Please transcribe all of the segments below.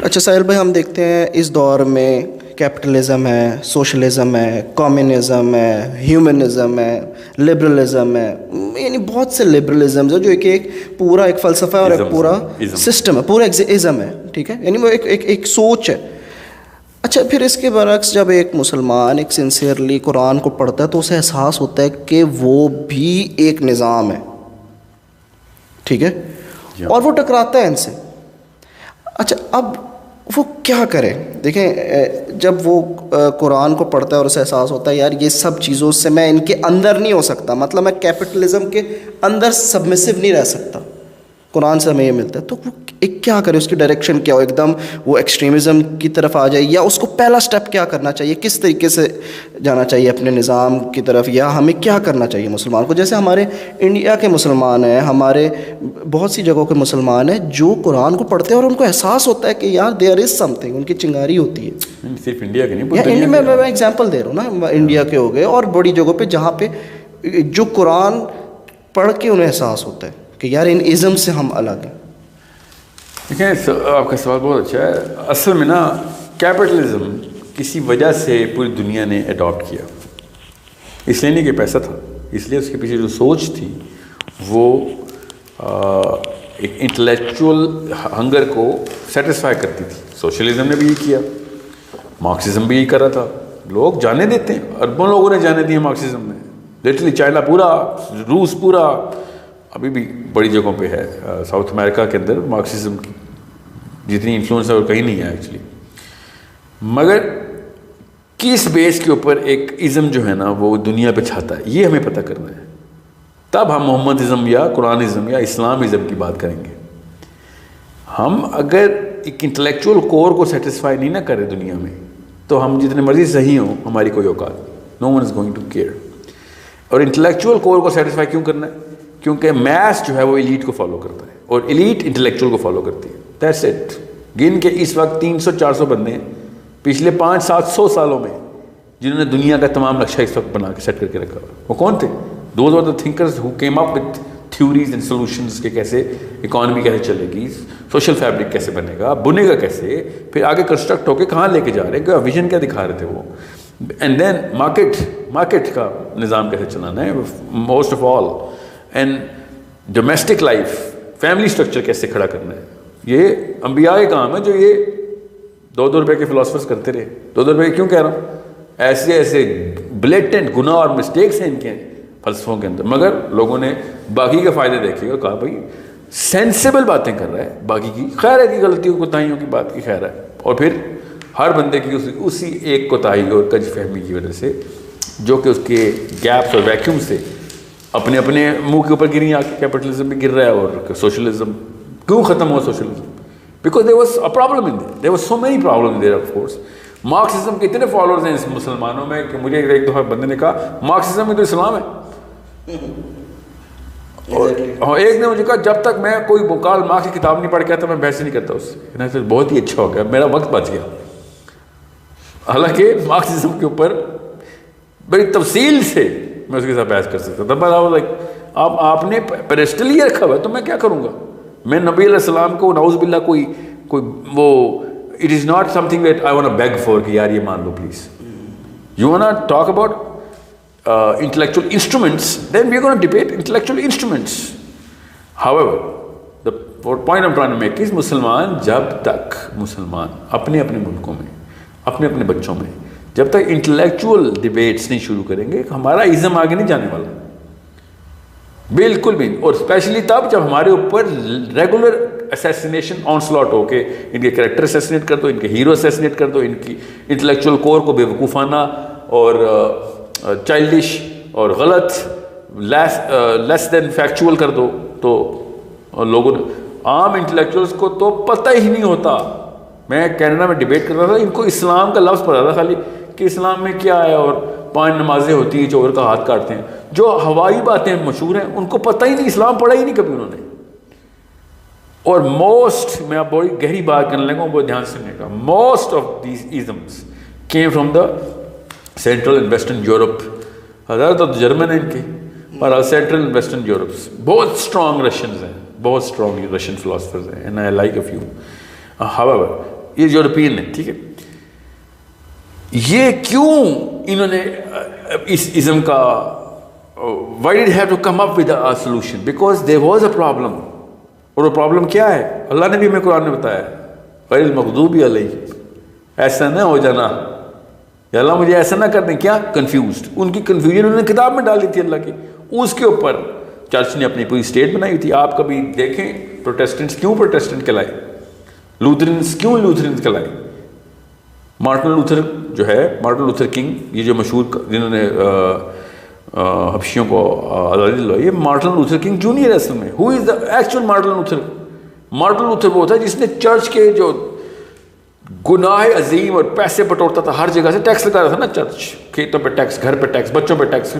اچھا ساحل بھائی، ہم دیکھتے ہیں اس دور میں کیپٹلزم ہے، سوشلزم ہے، کمیونزم ہے، ہیومنزم ہے، لبرلزم ہے، یعنی بہت سے لبرلزمز ہیں جو ایک پورا ایک فلسفہ ہے اور ایک پورا سسٹم ہے، پورا ازم ہے، ٹھیک ہے، یعنی وہ ایک سوچ ہے. اچھا پھر اس کے برعکس جب ایک مسلمان ایک سنسیئرلی قرآن کو پڑھتا ہے تو اسے احساس ہوتا ہے کہ وہ بھی ایک نظام ہے، ٹھیک ہے، اور وہ ٹکراتا ہے ان سے. اچھا اب وہ کیا کرے؟ دیکھیں جب وہ قرآن کو پڑھتا ہے اور اسے احساس ہوتا ہے یار یہ سب چیزوں سے میں ان کے اندر نہیں ہو سکتا، مطلب میں کیپٹلزم کے اندر سبمسو نہیں رہ سکتا، قرآن سے ہمیں یہ ملتا ہے، تو وہ کیا کرے؟ اس کی ڈائریکشن کیا ہو؟ ایک دم وہ ایکسٹریمزم کی طرف آ جائے، یا اس کو پہلا سٹیپ کیا کرنا چاہیے؟ کس طریقے سے جانا چاہیے اپنے نظام کی طرف، یا ہمیں کیا کرنا چاہیے مسلمان کو؟ جیسے ہمارے انڈیا کے مسلمان ہیں، ہمارے بہت سی جگہوں کے مسلمان ہیں جو قرآن کو پڑھتے ہیں اور ان کو احساس ہوتا ہے کہ یار دیئر از سم تھنگ، ان کی چنگاری ہوتی ہے. صرف انڈیا کے نہیں، انڈیا میں ایگزامپل دے رہا ہوں نا، انڈیا کے ہو گئے اور بڑی جگہوں پہ جہاں پہ جو قرآن پڑھ کے انہیں احساس ہوتا ہے کہ یار ان ازم سے ہم الگ ہیں. دیکھیں آپ کا سوال بہت اچھا ہے. اصل میں نا کیپٹلزم کسی وجہ سے پوری دنیا نے اڈاپٹ کیا، اس لیے نہیں کہ پیسہ تھا، اس لیے اس کے پیچھے جو سوچ تھی وہ ایک انٹلیکچول ہنگر کو سیٹسفائی کرتی تھی. سوشلزم نے بھی یہ کیا، مارکسزم بھی یہ کر رہا تھا. لوگ جانے دیتے ہیں، اربوں لوگوں نے جانے دیے مارکسزم میں، لٹرلی چائنا پورا، روس پورا، ابھی بھی بڑی جگہوں پہ ہے. ساؤتھ امریکہ کے اندر مارکسزم کی جتنی انفلوئنس ہے اور کہیں نہیں ہے ایکچولی. مگر کس بیس کے اوپر ایک ازم جو ہے نا وہ دنیا پہ چھاتا ہے، یہ ہمیں پتہ کرنا ہے. تب ہم محمد ازم یا قرآن ازم یا اسلام ازم کی بات کریں گے. ہم اگر ایک انٹلیکچول کور کو سیٹسفائی نہیں نہ کرے دنیا میں تو ہم جتنے مرضی صحیح ہوں ہماری کوئی اوقات نہیں. No one is going to care. اور انٹلیکچول کور کو سیٹسفائی کیوں کرنا ہے؟ کیونکہ میس جو ہے وہ ایلیٹ کو فالو کرتا ہے اور ایلیٹ انٹلیکچول کو فالو کرتی ہے. That's it. گن کے اس وقت 300-400 بندے ہیں پچھلے 500-700 سالوں میں جنہوں نے دنیا کا تمام نقشہ اس وقت بنا کے سیٹ کر کے رکھا. وہ کون تھے؟ Those are the thinkers who came up with theories and solutions کہ کیسے اکانومی کیسے چلے گی، سوشل فیبرک کیسے بنے گا، بنے گا کیسے، پھر آگے کنسٹرکٹ ہو کے کہاں لے کے جا رہے ہیں، کہ ویژن کیا دکھا رہے تھے وہ. اینڈ دین مارکیٹ کا نظام کیسے چلانا ہے most of all, and domestic life, family structure کیسے کھڑا کرنا ہے. یہ انبیاء کے کام ہے جو یہ 2-2 روپے کے فلاسفرز کرتے رہے. 2-2 روپے کیوں کہہ رہا ہوں؟ ایسے بلیٹنٹ گناہ اور مسٹیکس ہیں ان کے فلسفوں کے اندر، مگر لوگوں نے باقی کے فائدے دیکھے اور کہا بھائی سینسیبل باتیں کر رہا ہے، باقی کی خیر ہے کی غلطیوں کوتاہیوں کی بات کی خیر ہے. اور پھر ہر بندے کی اسی ایک کوتاہی اور کج فہمی کی وجہ سے جو کہ اس کے گیپس اور ویکیوم سے اپنے منہ کے اوپر گری آ کے کیپٹلزم بھی گر رہا ہے. اور سوشلزم کیوں ختم ہوا؟ Socialism because there was a problem in there was so many problem there. Of course Marxism کے اتنے فالوورز ہیں اس مسلمانوں میں کہ مجھے ایک دفعہ بندے نے کہا مارکسزم میں تو اسلام ہے. اور ایک نے مجھے کہا جب تک میں کوئی کارل مارکس کی کتاب نہیں پڑھ کے آتا میں بحث نہیں کرتا اس سے. بہت ہی اچھا ہو گیا، میرا وقت بچ گیا. حالانکہ مارکسزم کے اوپر بڑی تفصیل سے میں اس کے ساتھ بحث کر سکتا تھا، بٹ آپ نے پیڈسٹل ہی رکھا ہوا ہے تو میں کیا کروں گا؟ میں نبی علیہ السلام کو نعوذ باللہ کوئی وہ it is not something that I want beg for کہ یار یہ مان لو please. You want talk about intellectual instruments, then we are going to debate intellectual instruments. However, the point I'm trying to make is مسلمان جب تک مسلمان اپنے ملکوں میں اپنے بچوں میں جب تک انٹلیکچول ڈیبیٹس نہیں شروع کریں گے ہمارا ازم آگے نہیں جانے والا بالکل بھی. اور اسپیشلی تب جب ہمارے اوپر ریگولر اسیسینیشن آن سلاٹ ہو کے ان کے کریکٹر اسیسینیٹ کر دو، ان کے ہیرو اسیسینیٹ کر دو، ان کی انٹلیکچول کور کو بے وقوفانہ اور چائلڈش اور غلط لیس دین فیکچول کر دو. تو لوگوں نے عام انٹلیکچوئلس کو تو پتہ ہی نہیں ہوتا. میں کینیڈا میں ڈیبیٹ کر رہا تھا، ان کو اسلام کا لفظ پتا تھا خالی کہ اسلام میں کیا ہے اور 5 نمازیں ہوتی ہیں، چور کا ہاتھ کاٹتے ہیں، جو ہوائی باتیں مشہور ہیں ان کو پتہ ہی نہیں، اسلام پڑھا ہی نہیں کبھی انہوں نے. اور موسٹ، میں اب بڑی گہری بات کرنے لگا ہوں، بہت دھیان سے سننے کا، most of these isms came from the central and western Europe. حضرت تو جرمن ہیں ان کے، اور سینٹرل اینڈ ویسٹرن یورپ بہت اسٹرانگ رشینز ہیں، بہت اسٹرانگ رشین فلاسفرز ہیں، and I like a few. However, یہ یورپین ہے, ٹھیک ہے. یہ کیوں انہوں نے اس ازم کا why did have to come up with a solution? Because there was a problem. اور وہ پرابلم کیا ہے؟ اللہ نے بھی ہمیں قرآن میں بتایا غیر المغضوب علیہم, ایسا نہ ہو جانا یا اللہ مجھے ایسا نہ کر دیں. کیا کنفیوزڈ, ان کی کنفیوژن انہوں نے کتاب میں ڈال دی تھی اللہ کی, اس کے اوپر چرچ نے اپنی پوری اسٹیٹ بنائی ہوئی تھی. آپ کبھی دیکھیں پروٹیسٹنٹس کیوں پروٹیسٹنٹ کہلائے, لوتھرنس کیوں لوتھرنس کہلائے. مارٹن لوتھر جو ہے, مارٹن لوتھر کنگ, یہ جو مشہور جنہوں نے حبشیوں کو آزادی دلائی, یہ مارٹن لوتھر کنگ جونیئر اصل میں. Who is the actual Martin Luther? Martin Luther وہ تھا جس نے چرچ کے جو گناہ عظیم اور پیسے بٹورتا تھا, ہر جگہ سے ٹیکس لگا رہا تھا نا چرچ, کھیتوں پہ ٹیکس, گھر پہ ٹیکس, بچوں پہ ٹیکس.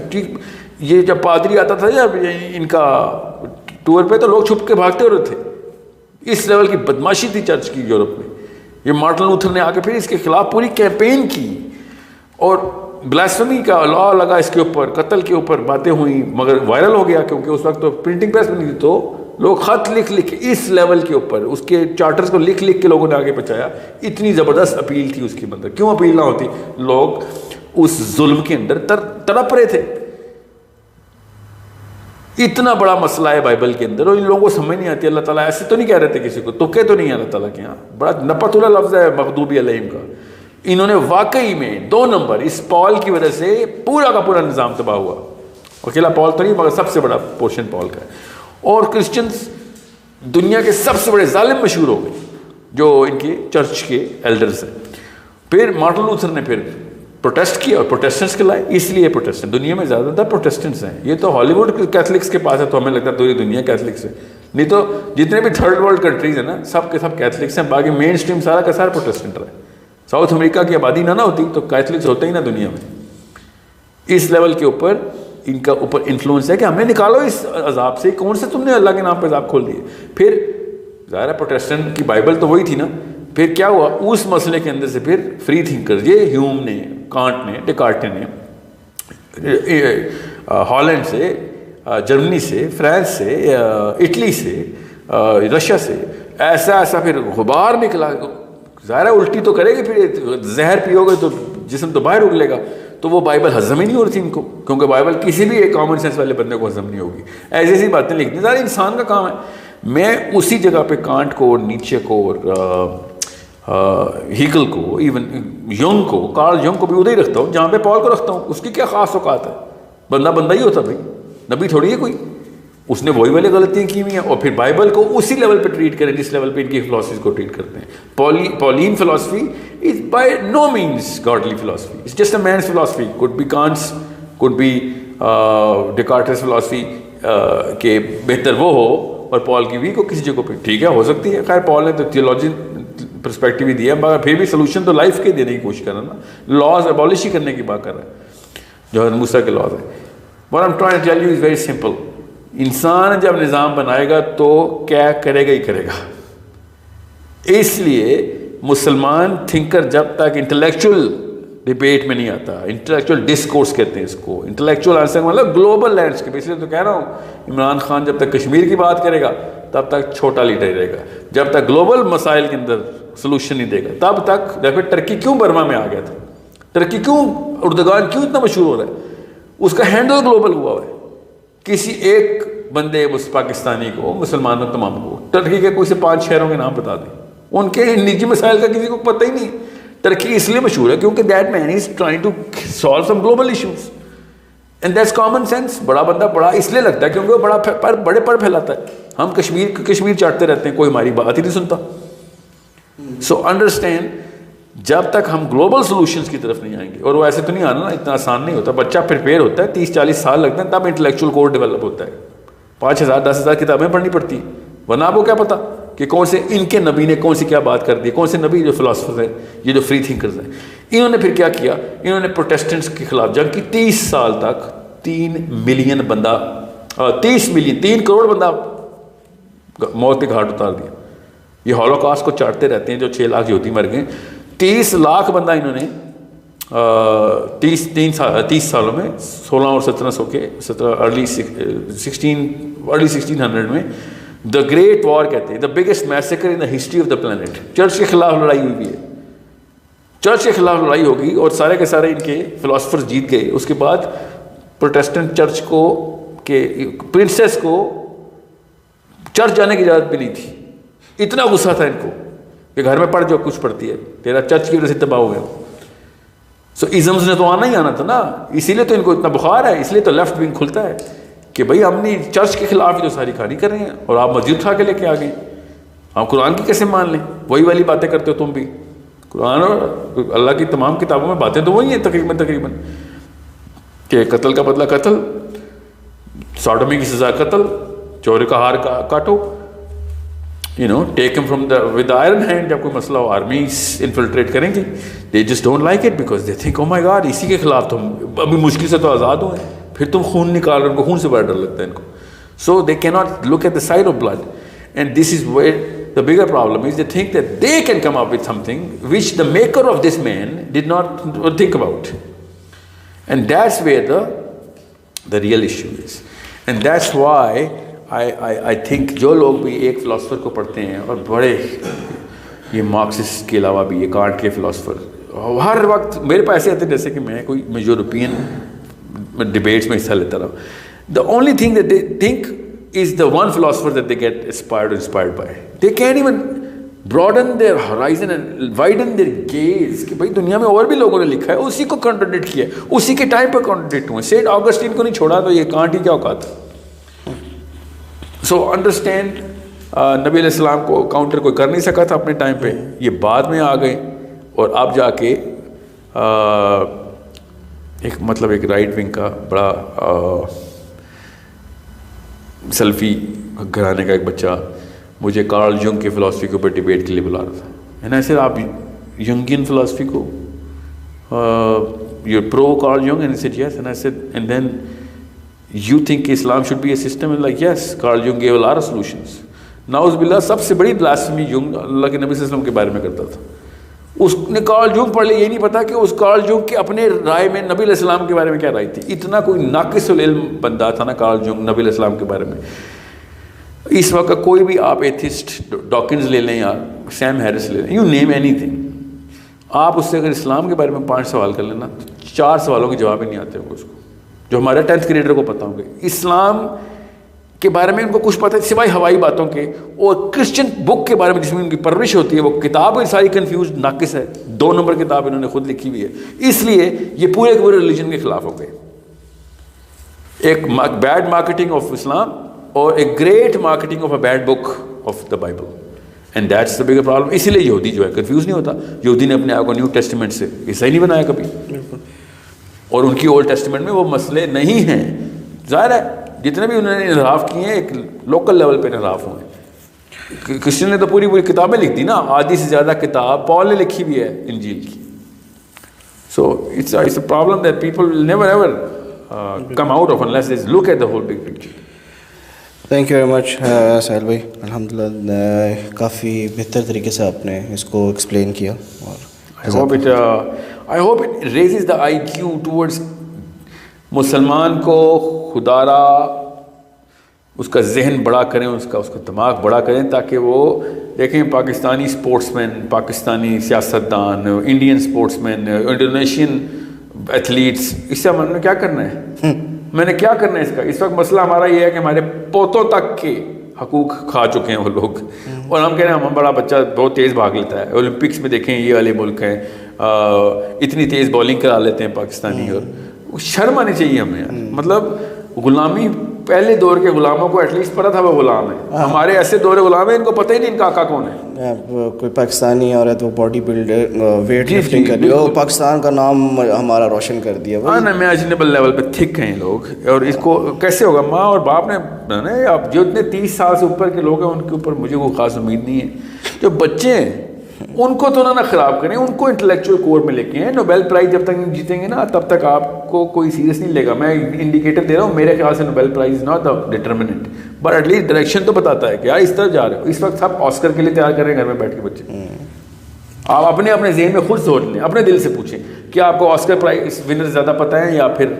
یہ جب پادری آتا تھا جب ان کا ٹور پہ, تو لوگ چھپ کے بھاگتے ہو رہے تھے. اس لیول کی بدماشی تھی چرچ کی یورپ میں. یہ مارٹن لوتھر نے آ کے پھر اس کے خلاف پوری کیمپین کی, اور بلاسفمی کا لا لگا اس کے اوپر, قتل کے اوپر باتیں ہوئیں, مگر وائرل ہو گیا کیونکہ اس وقت تو پرنٹنگ پریس نہیں تھی, تو لوگ خط لکھ لکھ اس لیول کے اوپر اس کے چارٹرز کو لکھ لکھ کے لوگوں نے آگے پہنچایا. اتنی زبردست اپیل تھی اس کی. مطلب کیوں اپیل نہ ہوتی, لوگ اس ظلم کے اندر تڑپ رہے تھے. اتنا بڑا مسئلہ ہے بائبل کے اندر, اور ان لوگوں کو سمجھ نہیں آتی. اللہ تعالیٰ ایسے تو نہیں کہہ رہے تھے کسی کو, تکے تو نہیں اللہ تعالیٰ کے یہاں. بڑا نپت اللہ لفظ ہے مغضوب علیہم کا. انہوں نے واقعی میں 2 نمبر اس پال کی وجہ سے پورا کا پورا نظام تباہ ہوا. اکیلا پال تو نہیں, مگر سب سے بڑا پورشن پال کا ہے. اور کرسچنز دنیا کے سب سے بڑے ظالم مشہور ہو گئے جو ان کے چرچ کے ایلڈرز ہیں. پھر مارٹن لوتھر نے پھر پروٹیسٹ کیا اور پروٹیسٹنٹس کے لائے. اس لیے پروٹیسٹنٹ دنیا میں زیادہ تر پروٹیسٹنٹس ہیں. یہ تو ہالی ووڈ کیتھلکس کے پاس ہے, تو ہمیں لگتا ہے پوری دنیا کیتھلکس ہے. نہیں تو جتنے بھی تھرڈ ورلڈ کنٹریز ہیں نا, سب کے سب کیتھلکس ہیں. باقی مین اسٹریم سارا کا سارا پروٹیسٹنٹ ہے. ساؤتھ امریکہ کی آبادی نہ ہوتی تو کیتھلکس ہوتے ہی نا دنیا میں. اس لیول کے اوپر ان کا اوپر انفلوئنس ہے کہ ہمیں نکالو اس عذاب سے. کون سے تم نے اللہ کے نام پہ عذاب کھول دیے. پھر ظاہر ہے پروٹیسٹنٹ کی بائبل تو وہی تھی نا. پھر کیا ہوا اس مسئلے کے اندر سے, پھر فری تھنکرز, یہ ہیوم نے, کانٹ نے, ڈیکارٹ نے, ہالینڈ سے, جرمنی سے, فرانس سے, اٹلی سے, رشیا سے, ایسا پھر غبار نکلا. ظاہر ہے الٹی تو کرے گی, پھر زہر پیو گے تو جسم تو باہر اگلے گا. تو وہ بائبل ہضم ہی نہیں ہو رہی تھی ان کو, کیونکہ بائبل کسی بھی ایک کامن سینس والے بندے کو ہضم نہیں ہوگی. ایسی ایسی باتیں لکھتی. ظاہر انسان کا کام ہے. میں اسی جگہ پہ کانٹ کو, نیچے کو, اور ہیگل کو, ایون یونگ کو, کارل یونگ کو بھی ادھر ہی رکھتا ہوں جہاں پہ پال کو رکھتا ہوں. اس کی کیا خاص اوقات ہے؟ بندہ بندہ ہی ہوتا بھائی, نبی تھوڑی ہے کوئی. اس نے وہی والی غلطیاں کی ہوئی ہیں, اور پھر بائبل کو اسی لیول پہ ٹریٹ کریں جس لیول پہ ان کی فلاسفیز کو ٹریٹ کرتے ہیں. Pauline philosophy is by no means godly philosophy, it's just a man's philosophy. Could be Kant's, could be Descartes philosophy کہ بہتر وہ ہو, اور پال کی بھی کو کسی جگہ پہ ٹھیک ہے ہو سکتی ہے. خیر پال نے تو تھیولوجی پرسپیکٹیو ہی دیا, مگر پھر بھی سولوشن تو لائف کے دینے کی کوشش کر رہا نا. لاز ابالش ہی کرنے کی بات کر رہا ہے جو حضرت موسیٰ کے لاز ہیں. What I'm trying to tell you is very simple. انسان جب نظام بنائے گا تو کیا کرے گا ہی کرے گا. اس لیے مسلمان تھنکر جب تک انٹلیکچوئل ڈبیٹ میں نہیں آتا, انٹلیکچوئل ڈسکورس کہتے ہیں اس کو, انٹلیکچوئل آنسر مطلب گلوبل لینڈسکیپ. اس لیے تو کہہ رہا ہوں عمران خان جب تک کشمیر کی بات کرے گا تب تک چھوٹا لیڈر ہی رہے گا. جب تک گلوبل مسائل کے اندر سولوشن نہیں دے گا تب تک. دیکھو ٹرکی کیوں برما میں آ گیا تھا, ٹرکی کیوں, اردگان کیوں اتنا مشہور ہو رہا ہے, اس کا ہینڈل گلوبل ہوا ہے. کسی ایک بندے پاکستانی کو, مسلمانوں تمام کو, ٹرکی کے کوئی سے 5 شہروں کے نام بتا دیں, ان کے نجی مسائل کا کسی کو پتہ ہی نہیں. ٹرکی اس لیے مشہور ہے کیونکہ that man is trying to solve some global issues, and that's common sense. بڑا بندہ بڑا اس لیے لگتا ہے کیونکہ وہ بڑے پر پھیلاتا ہے. ہم کشمیر چاٹتے رہتے ہیں, کوئی ہماری بات ہی نہیں سنتا. سو انڈرسٹینڈ, جب تک ہم گلوبل سولوشنز کی طرف نہیں آئیں گے, اور وہ ایسے تو نہیں آنا نا, اتنا آسان نہیں ہوتا. بچہ پریپیئر ہوتا ہے, 30-40 سال لگتے ہیں, تب انٹلیکچوئل کوڈ ڈیولپ ہوتا ہے. 5,000-10,000 کتابیں پڑھنی پڑتی ہیں, ورنہ آپ کو کیا پتا کہ کون سے ان کے نبی نے کون سی کیا بات کر دی, کون سے نبی جو فلاسفر ہیں, یہ جو فری تھنکرز ہیں. انہوں نے پھر کیا کیا, انہوں نے پروٹیسٹنٹس کے خلاف جنگ کی. 30 سال تک 3 ملین بندہ, 3 کروڑ بندہ موت کے گھاٹ اتار دیا. یہ ہولوکاسٹ کو چاٹتے رہتے ہیں جو 6 لاکھ یہودی مر گئے. 30 لاکھ بندہ انہوں نے 30 سالوں میں 16 اور 1700 کے ارلی 1600 میں دا گریٹ وار کہتے ہیں, the biggest massacre in the history of the planet. Church کے خلاف لڑائی ہوئی ہے, چرچ کے خلاف لڑائی ہوگی اور سارے کے سارے ان کے فلاسفر جیت گئے. اس کے بعد پروٹیسٹنٹ چرچ کو کہ پرنسس کو چرچ جانے کی اجازت بھی نہیں تھی. اتنا غصہ تھا ان کو کہ گھر میں پڑھ جو کچھ پڑھتی ہے, تیرا چرچ کی وجہ سے تباہ ہو گیا. سو ازمز نے تو آنا ہی آنا تھا نا, اسی لیے تو ان کو اتنا بخار ہے, اس لیے تو لیفٹ ونگ کھلتا ہے کہ بھائی ہم نے چرچ کے خلاف ہی تو ساری کہانی کر رہے ہیں اور آپ مسجد اٹھا کے لے کے آ گئے. آپ قرآن کی کیسے مان لیں؟ وہی والی باتیں کرتے ہو تم بھی. قرآن اور اللہ کی تمام کتابوں میں باتیں تو وہی ہیں تقریباً کہ قتل کا بدلہ قتل, سوڈومی کی سزا قتل, چوری کا ہار کاٹو, ٹیک ہم فرام ود آئرن ہینڈ. جب کوئی مسئلہ ہو آرمیز انفلٹریٹ کریں گی, they just don't like it because they think O my God اسی کے خلاف تم ابھی مشکل سے تو آزاد ہوئے, پھر تم خون نکال رہے ہو, ان کو خون سے بڑا ڈر لگتا ہے ان کو. So they key not look at the side of blood, and this is where the bigger problem is they think that they can come up with something which the maker of this man did not think about. And that's where the real issue is. And that's why I think جو لوگ بھی ایک philosopher کو پڑھتے ہیں اور بڑے یہ مارکسسٹ کے علاوہ بھی یہ کانٹ کے فلاسفر ہر وقت میرے پاس ایسے آتے ہیں جیسے کہ میں یورپین ڈبیٹس میں حصہ لیتا رہا. The only thing that they think is the one philosopher that they get inspired by. They can't even broaden their horizon and widen their gaze کہ بھائی دنیا میں اور بھی لوگوں نے لکھا ہے, اسی کو کنٹرڈکٹ کیا ہے, اسی کے ٹائم پہ کنٹرڈکٹ ہوئے. سینٹ آگسٹین کو نہیں چھوڑا تو یہ کانٹ ہی کیا اوقات ہے. سو انڈرسٹینڈ نبی علیہ السلام کو کاؤنٹر کوئی کر نہیں سکا تھا اپنے ٹائم پہ, یہ بعد میں آ گئے اور اب جا کے ایک رائٹ ونگ کا بڑا سلفی گھرانے کا ایک بچہ مجھے کارل جنگ کی فلاسفی کے اوپر ڈیبیٹ کے لیے بلا رہا تھا. ہے نا ایسے آپ یونگین فلاسفی کو you pro Carl Jung and said yes, and I said and then you think Islam should be a system, and like yes Carl Jung gave a lot of solutions. ناؤز باللہ سب سے بڑی بلاسفمی جنگ اللہ کے نبی صلی اللہ علیہ وسلم کے بارے میں کرتا تھا. اس نے کارل جنگ پڑھ لیا, یہ نہیں پتا کہ اس کارل جنگ کے اپنے رائے میں نبی علیہ السلام کے بارے میں کیا رائے تھی. اتنا کوئی ناقص العلم بندہ تھا نا کارل جنگ نبی علیہ السلام کے بارے میں. اس وقت کوئی بھی آپ ایتھسٹ ڈاکنز لے لیں یا سیم ہیرس لے لیں, یو نیم اینی تھنگ, آپ اس سے اگر اسلام کے بارے میں 5 سوال کر لینا 4 سوالوں کے جواب ہی نہیں آتے ہوں گے اس کو, جو ہمارے 10th گریڈر کو پتہ ہوں گے. اسلام کے بارے میں ان کو کچھ پتہ ہے سوائے ہوائی باتوں کے, اور کرسچن بک کے بارے میں جس میں ان کی پرورش ہوتی ہے وہ کتاب ساری کنفیوز ناقص ہے. 2 نمبر کتاب انہوں نے خود لکھی ہوئی ہے, اس لیے یہ پورے کے پورے ریلیجن کے خلاف ہو گئے. ایک بیڈ مارکیٹنگ آف اسلام اور ایک great marketing of a bad book of the Bible, and that's the bigger problem. اسی لیے یہودی جو ہے کنفیوز نہیں ہوتا. یہودی نے اپنے آپ کو نیو ٹیسٹیمنٹ سے عیسائی نہیں بنایا کبھی, اور ان کی اولڈ ٹیسٹیمنٹ میں وہ مسئلے نہیں ہیں. ظاہر ہے جتنے بھی انہوں نے انحراف کیے ہیں ایک لوکل لیول پہ انحراف ہوئے ہیں. کرسچن نے تو پوری کتابیں لکھ دی نا, آدھی سے زیادہ کتاب پال نے لکھی بھی ہے انجیل کی. So it's a problem that people will never ever come out of unless they look at the whole big picture. Thank you very much Sohail بھائی, الحمدللہ کافی بہتر طریقے سے آپ نے اس کو ایکسپلین کیا. اور I hope it raises the IQ towards مسلمان کو خدا را اس کا ذہن بڑا کریں, اس کا دماغ بڑا کریں, تاکہ وہ دیکھیں پاکستانی اسپورٹس مین, پاکستانی سیاستدان, انڈین اسپورٹس مین, انڈونیشین ایتھلیٹس, اس سے ہم نے کیا کرنا ہے, میں نے کیا کرنا ہے اس کا. اس وقت مسئلہ ہمارا یہ ہے کہ ہمارے پوتوں تک کے حقوق کھا چکے ہیں وہ لوگ, اور ہم کہہ رہے ہیں ہم بڑا بچہ بہت تیز بھاگ لیتا ہے. اولمپکس میں دیکھیں یہ والے ملک ہیں اتنی تیز بولنگ کرا لیتے ہیں پاکستانی, اور شرم آنی چاہیے ہمیں. مطلب غلامی پہلے دور کے غلاموں کو ایٹ لیسٹ پتا تھا وہ غلام ہے, ہمارے ایسے دور غلام ہیں ان کو پتہ ہی نہیں ان کا آقا کون ہے. کوئی پاکستانی عورت وہ باڈی بلڈر ویٹ لفٹنگ کر رہی ہے, پاکستان کا نام ہمارا روشن کر دیا. ہاں نا, امیجنیبل لیول پہ تھک ہیں لوگ, اور اس کو کیسے ہوگا. ماں اور باپ نے اب جو اتنے 30 سال سے اوپر کے لوگ ہیں ان کے اوپر مجھے کوئی خاص امید نہیں ہے. جو بچے ہیں ان کو تو نہ خراب کریں, ان کو انٹلیکچوئل کور میں لے کے ہیں. نوبیل پرائز جب تک نہیں جیتیں گے نا تب تک آپ کو کوئی سیریس نہیں لے گا. میں انڈیکیٹر دے رہا ہوں, میرے خیال سے Nobel prize not the determinant, but at least direction تو بتاتا ہے کہ یار اس طرف جا رہے ہو. اس وقت آپ آسکر کے لیے تیار کر رہے ہیں گھر میں بیٹھ کے بچے, آپ اپنے ذہن میں خود سوچ لیں, اپنے دل سے پوچھیں کہ آپ کو آسکر پرائز ونر زیادہ پتہ ہے یا پھر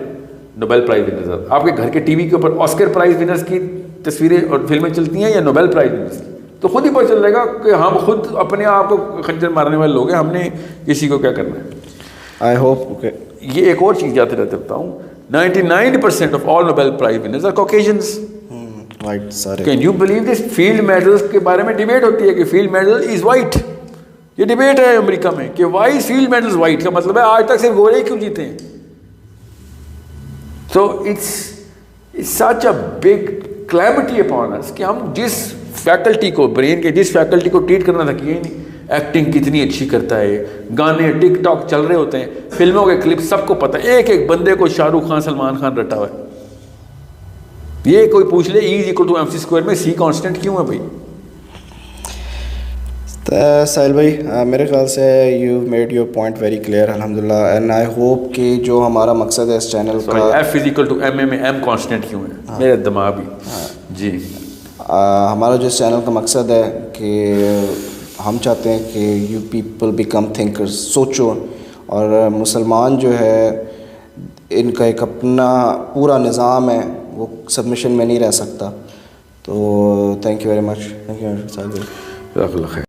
نوبیل پرائز ونر زیادہ. آپ کے گھر کے ٹی وی کے اوپر آسکر پرائز ونرز کی تصویریں اور فلمیں چلتی ہیں یا نوبل پرائز ونرز کی, تو خود ہی پتہ چل جائے گا کہ ہم خود اپنے آپ کو خنجر مارنے والے لوگ ہیں, ہم نے کسی کو کیا کرنا ہے. آئی ہوپ کہ یہ ایک اور چیز جاتے رہتے بتاؤں, 99% of all Nobel prize winners are Caucasians. White سارے. Can you believe this? Field medals کے بارے میں ڈیبیٹ ہوتی ہے کہ فیلڈ میڈل از وائٹ. یہ ڈیبیٹ ہے امریکہ میں کہ وائی فیلڈ میڈلز وائٹ, کا مطلب ہے آج تک صرف گورے کیوں جیتے ہیں. So it's such a big calamity upon us کہ ہم جس فیکلٹی کو, برین کے جس فیکلٹی کو ٹریٹ کرنا تھا کہ نہیں, ایکٹنگ کتنی اچھی کرتا ہے, گانے ٹک ٹاک چل رہے ہوتے ہیں, فلموں کے کلپ سب کو پتہ ہے, ایک ایک بندے کو شاہ رخ خان سلمان خان رٹا ہوا ہے. یہ کوئی پوچھ لے E=mc² میں C کانسٹنٹ کیوں ہے بھائی؟ ساحل بھائی میرے خیال سے you made your point very clear الحمدللہ, اینڈ آئی ہوپ کہ جو ہمارا مقصد ہے اس چینل کا, F=ma میں M کانسٹنٹ کیوں ہے میرا دماغ بھی جی, ہمارا جو اس چینل کا مقصد ہے کہ ہم چاہتے ہیں کہ یو پیپل بیکم تھنکرز, سوچو. اور مسلمان جو ہے ان کا ایک اپنا پورا نظام ہے, وہ سبمیشن میں نہیں رہ سکتا. تو thank you very much. Thank you Sahil بھائی. جزاک اللہ خیر.